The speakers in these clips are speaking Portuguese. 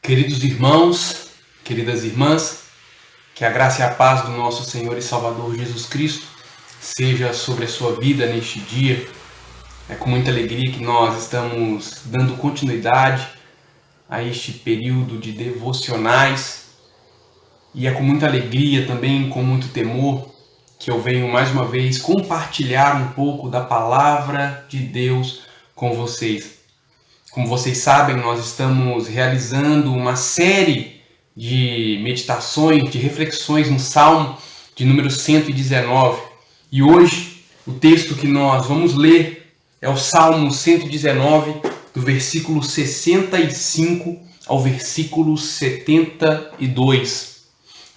Queridos irmãos, queridas irmãs, que a graça e a paz do nosso Senhor e Salvador Jesus Cristo seja sobre a sua vida neste dia. É com muita alegria que nós estamos dando continuidade a este período de devocionais e é com muita alegria também, com muito temor, que eu venho mais uma vez compartilhar um pouco da palavra de Deus com vocês. Como vocês sabem, nós estamos realizando uma série de meditações, de reflexões no Salmo de número 119. E hoje, o texto que nós vamos ler é o Salmo 119, do versículo 65 ao versículo 72.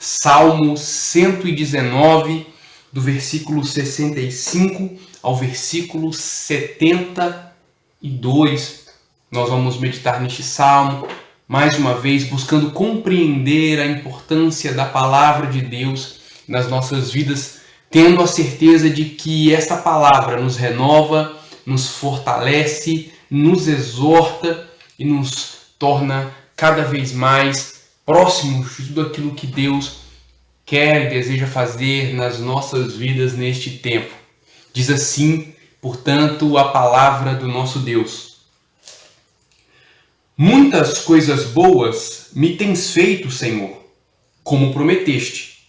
Salmo 119, do versículo 65 ao versículo 72. Nós vamos meditar neste salmo, mais uma vez, buscando compreender a importância da palavra de Deus nas nossas vidas, tendo a certeza de que esta palavra nos renova, nos fortalece, nos exorta e nos torna cada vez mais próximos de tudo aquilo que Deus quer e deseja fazer nas nossas vidas neste tempo. Diz assim, portanto, a palavra do nosso Deus. Muitas coisas boas me tens feito, Senhor, como prometeste.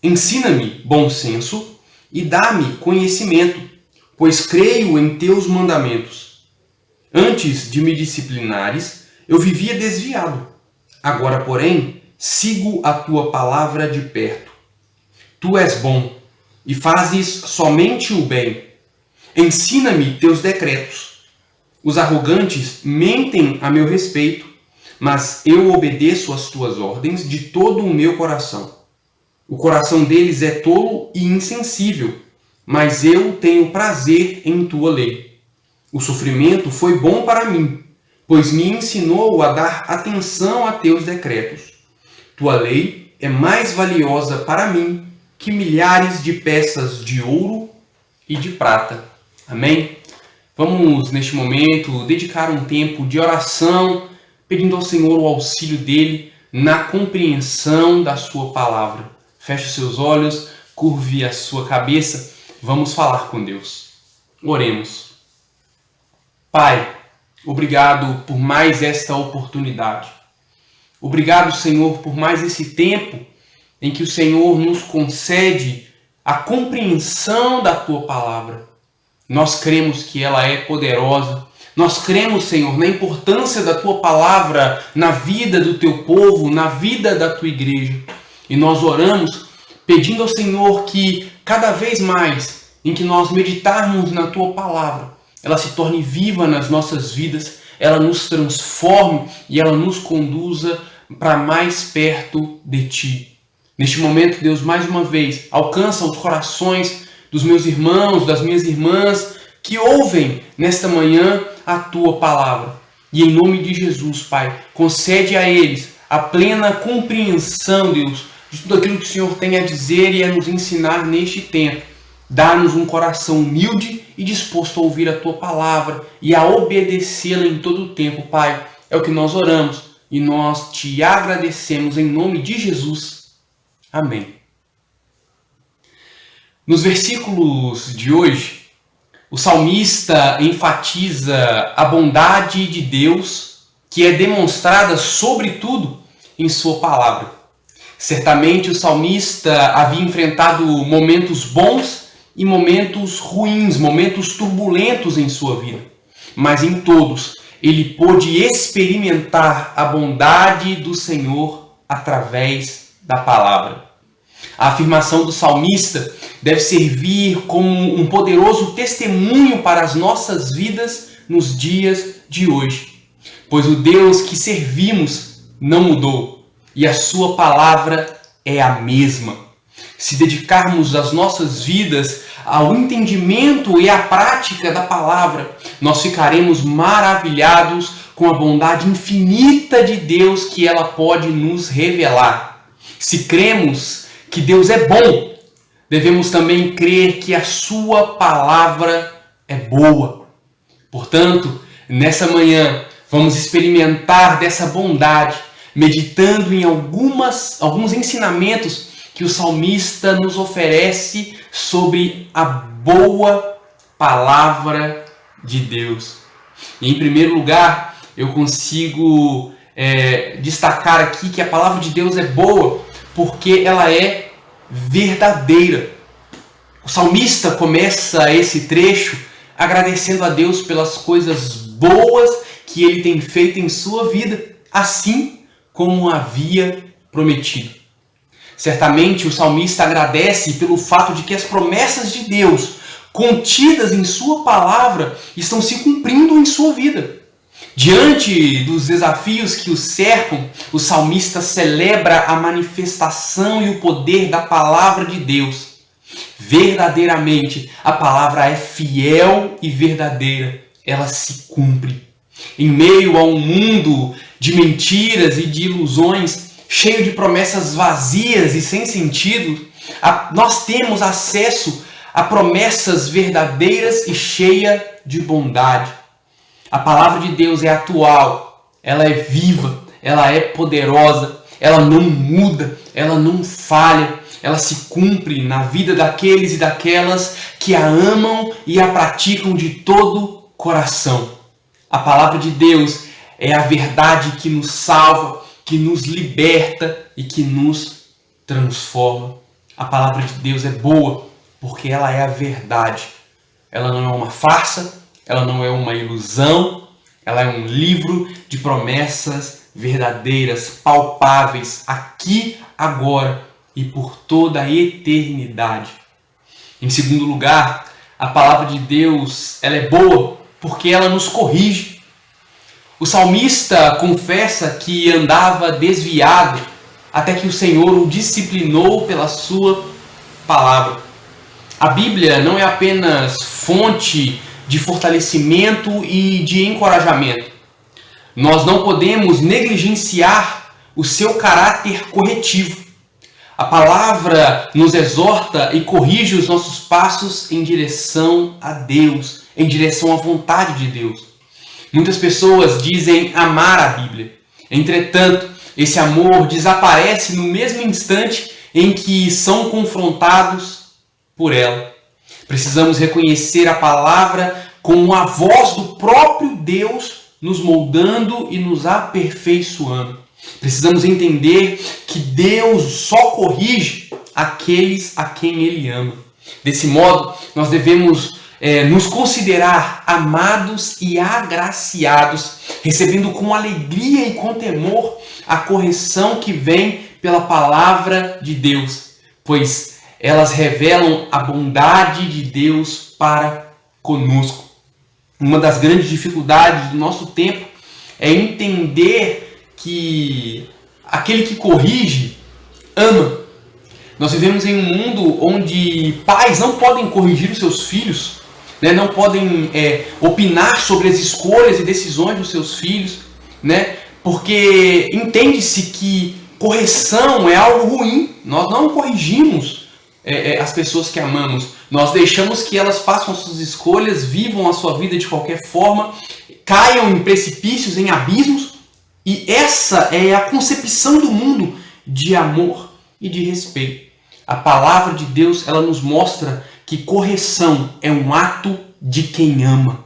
Ensina-me bom senso e dá-me conhecimento, pois creio em teus mandamentos. Antes de me disciplinares, eu vivia desviado. Agora, porém, sigo a tua palavra de perto. Tu és bom e fazes somente o bem. Ensina-me teus decretos. Os arrogantes mentem a meu respeito, mas eu obedeço às tuas ordens de todo o meu coração. O coração deles é tolo e insensível, mas eu tenho prazer em tua lei. O sofrimento foi bom para mim, pois me ensinou a dar atenção a teus decretos. Tua lei é mais valiosa para mim que milhares de peças de ouro e de prata. Amém? Vamos, neste momento, dedicar um tempo de oração, pedindo ao Senhor o auxílio dele na compreensão da sua palavra. Feche os seus olhos, curve a sua cabeça, vamos falar com Deus. Oremos. Pai, obrigado por mais esta oportunidade. Obrigado, Senhor, por mais esse tempo em que o Senhor nos concede a compreensão da tua palavra. Nós cremos que ela é poderosa. Nós cremos, Senhor, na importância da tua palavra na vida do teu povo, na vida da tua igreja. E nós oramos pedindo ao Senhor que cada vez mais em que nós meditarmos na tua palavra, ela se torne viva nas nossas vidas, ela nos transforme e ela nos conduza para mais perto de ti. Neste momento, Deus, mais uma vez, alcança os corações dos meus irmãos, das minhas irmãs, que ouvem nesta manhã a tua palavra. E em nome de Jesus, Pai, concede a eles a plena compreensão, Deus, de tudo aquilo que o Senhor tem a dizer e a nos ensinar neste tempo. Dá-nos um coração humilde e disposto a ouvir a tua palavra e a obedecê-la em todo o tempo, Pai. É o que nós oramos e nós te agradecemos em nome de Jesus. Amém. Nos versículos de hoje, o salmista enfatiza a bondade de Deus que é demonstrada sobretudo em sua palavra. Certamente o salmista havia enfrentado momentos bons e momentos ruins, momentos turbulentos em sua vida. Mas em todos ele pôde experimentar a bondade do Senhor através da palavra. A afirmação do salmista deve servir como um poderoso testemunho para as nossas vidas nos dias de hoje. Pois o Deus que servimos não mudou e a sua palavra é a mesma. Se dedicarmos as nossas vidas ao entendimento e à prática da palavra, nós ficaremos maravilhados com a bondade infinita de Deus que ela pode nos revelar. Se cremos que Deus é bom, devemos também crer que a sua palavra é boa. Portanto, nessa manhã, vamos experimentar dessa bondade, meditando em alguns ensinamentos que o salmista nos oferece sobre a boa palavra de Deus. E, em primeiro lugar, eu consigo destacar aqui que a palavra de Deus é boa porque ela é verdadeira. O salmista começa esse trecho agradecendo a Deus pelas coisas boas que ele tem feito em sua vida, assim como havia prometido. Certamente o salmista agradece pelo fato de que as promessas de Deus contidas em sua palavra estão se cumprindo em sua vida. Diante dos desafios que o cercam, o salmista celebra a manifestação e o poder da palavra de Deus. Verdadeiramente, a palavra é fiel e verdadeira. Ela se cumpre. Em meio a um mundo de mentiras e de ilusões, cheio de promessas vazias e sem sentido, nós temos acesso a promessas verdadeiras e cheia de bondade. A palavra de Deus é atual, ela é viva, ela é poderosa, ela não muda, ela não falha, ela se cumpre na vida daqueles e daquelas que a amam e a praticam de todo coração. A palavra de Deus é a verdade que nos salva, que nos liberta e que nos transforma. A palavra de Deus é boa porque ela é a verdade. Ela não é uma farsa, ela não é uma ilusão, ela é um livro de promessas verdadeiras, palpáveis, aqui, agora e por toda a eternidade. Em segundo lugar, a palavra de Deus ela é boa porque ela nos corrige. O salmista confessa que andava desviado até que o Senhor o disciplinou pela sua palavra. A Bíblia não é apenas fonte de fortalecimento e de encorajamento. Nós não podemos negligenciar o seu caráter corretivo. A palavra nos exorta e corrige os nossos passos em direção a Deus, em direção à vontade de Deus. Muitas pessoas dizem amar a Bíblia. Entretanto, esse amor desaparece no mesmo instante em que são confrontados por ela. Precisamos reconhecer a palavra como a voz do próprio Deus nos moldando e nos aperfeiçoando. Precisamos entender que Deus só corrige aqueles a quem Ele ama. Desse modo, nós devemos nos considerar amados e agraciados, recebendo com alegria e com temor a correção que vem pela palavra de Deus, pois elas revelam a bondade de Deus para conosco. Uma das grandes dificuldades do nosso tempo é entender que aquele que corrige ama. Nós vivemos em um mundo onde pais não podem corrigir os seus filhos, não podem opinar sobre as escolhas e decisões dos seus filhos, porque entende-se que correção é algo ruim. Nós não corrigimos as pessoas que amamos. Nós deixamos que elas façam suas escolhas, vivam a sua vida de qualquer forma, caiam em precipícios, em abismos. E essa é a concepção do mundo de amor e de respeito. A palavra de Deus, ela nos mostra que correção é um ato de quem ama.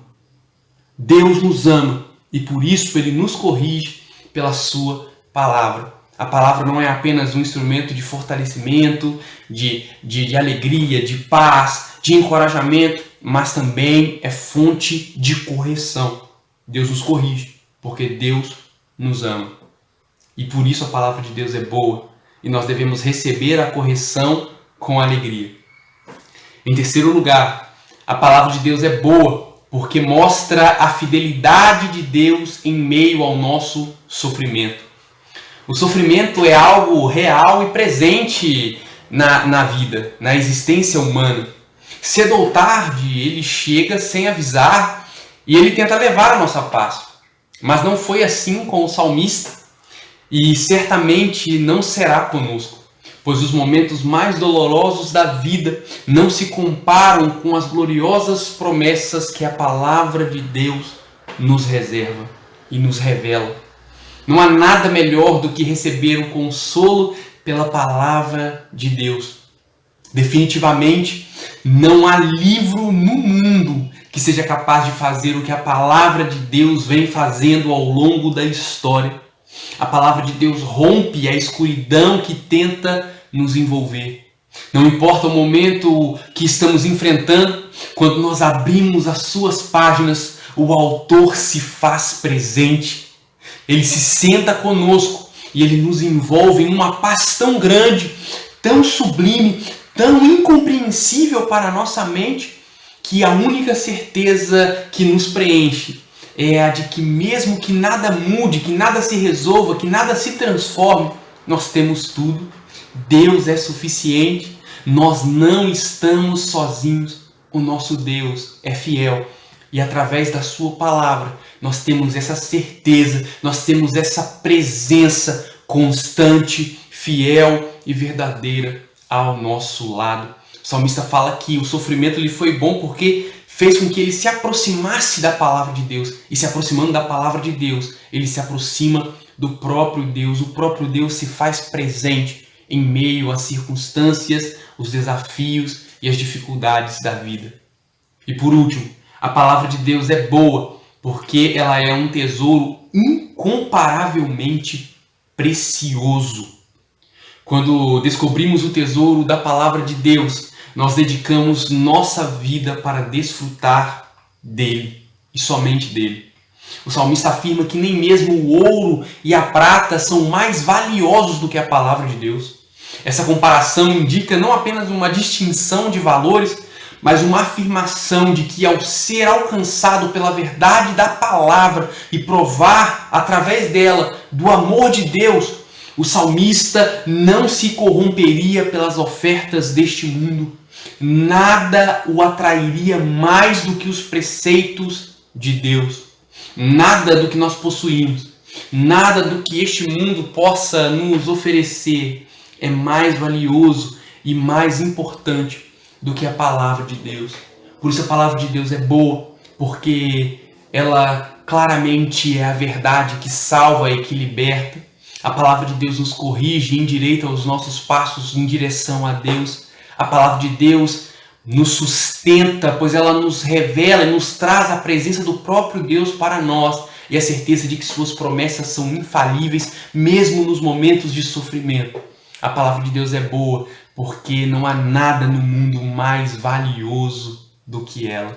Deus nos ama e por isso Ele nos corrige pela sua palavra. A palavra não é apenas um instrumento de fortalecimento, de alegria, de paz, de encorajamento, mas também é fonte de correção. Deus nos corrige porque Deus nos ama. E por isso a palavra de Deus é boa e nós devemos receber a correção com alegria. Em terceiro lugar, a palavra de Deus é boa porque mostra a fidelidade de Deus em meio ao nosso sofrimento. O sofrimento é algo real e presente na vida, na existência humana. Cedo ou tarde, ele chega sem avisar e ele tenta levar a nossa paz. Mas não foi assim com o salmista e certamente não será conosco, pois os momentos mais dolorosos da vida não se comparam com as gloriosas promessas que a palavra de Deus nos reserva e nos revela. Não há nada melhor do que receber o consolo pela palavra de Deus. Definitivamente, não há livro no mundo que seja capaz de fazer o que a palavra de Deus vem fazendo ao longo da história. A palavra de Deus rompe a escuridão que tenta nos envolver. Não importa o momento que estamos enfrentando, quando nós abrimos as suas páginas, o autor se faz presente. Ele se senta conosco e ele nos envolve em uma paz tão grande, tão sublime, tão incompreensível para a nossa mente, que a única certeza que nos preenche é a de que mesmo que nada mude, que nada se resolva, que nada se transforme, nós temos tudo. Deus é suficiente, nós não estamos sozinhos, o nosso Deus é fiel. E através da sua palavra, nós temos essa certeza, nós temos essa presença constante, fiel e verdadeira ao nosso lado. O salmista fala que o sofrimento lhe foi bom porque fez com que ele se aproximasse da palavra de Deus. E se aproximando da palavra de Deus, ele se aproxima do próprio Deus. O próprio Deus se faz presente em meio às circunstâncias, os desafios e as dificuldades da vida. E por último, a palavra de Deus é boa porque ela é um tesouro incomparavelmente precioso. Quando descobrimos o tesouro da palavra de Deus, nós dedicamos nossa vida para desfrutar dele e somente dele. O salmista afirma que nem mesmo o ouro e a prata são mais valiosos do que a palavra de Deus. Essa comparação indica não apenas uma distinção de valores, mas uma afirmação de que ao ser alcançado pela verdade da palavra e provar através dela do amor de Deus, o salmista não se corromperia pelas ofertas deste mundo. Nada o atrairia mais do que os preceitos de Deus. Nada do que nós possuímos, nada do que este mundo possa nos oferecer é mais valioso e mais importante do que a palavra de Deus. Por isso a palavra de Deus é boa, porque ela claramente é a verdade que salva e que liberta. A palavra de Deus nos corrige e endireita os nossos passos em direção a Deus. A palavra de Deus nos sustenta, pois ela nos revela e nos traz a presença do próprio Deus para nós e a certeza de que suas promessas são infalíveis, mesmo nos momentos de sofrimento. A palavra de Deus é boa porque não há nada no mundo mais valioso do que ela.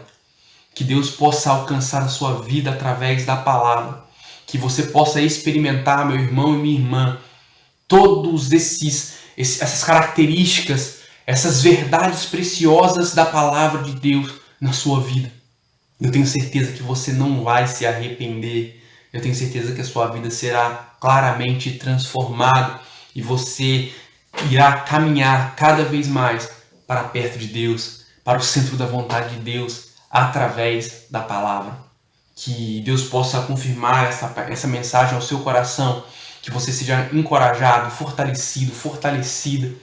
Que Deus possa alcançar a sua vida através da palavra. Que você possa experimentar, meu irmão e minha irmã, todos essas características, essas verdades preciosas da palavra de Deus na sua vida. Eu tenho certeza que você não vai se arrepender. Eu tenho certeza que a sua vida será claramente transformada e você irá caminhar cada vez mais para perto de Deus, para o centro da vontade de Deus, através da palavra. Que Deus possa confirmar essa mensagem ao seu coração, que você seja encorajado, fortalecido, fortalecida,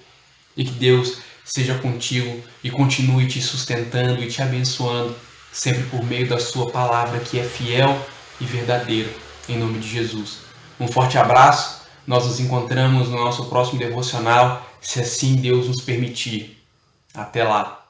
e que Deus seja contigo e continue te sustentando e te abençoando, sempre por meio da sua palavra, que é fiel e verdadeira, em nome de Jesus. Um forte abraço, nós nos encontramos no nosso próximo devocional, se assim Deus nos permitir. Até lá!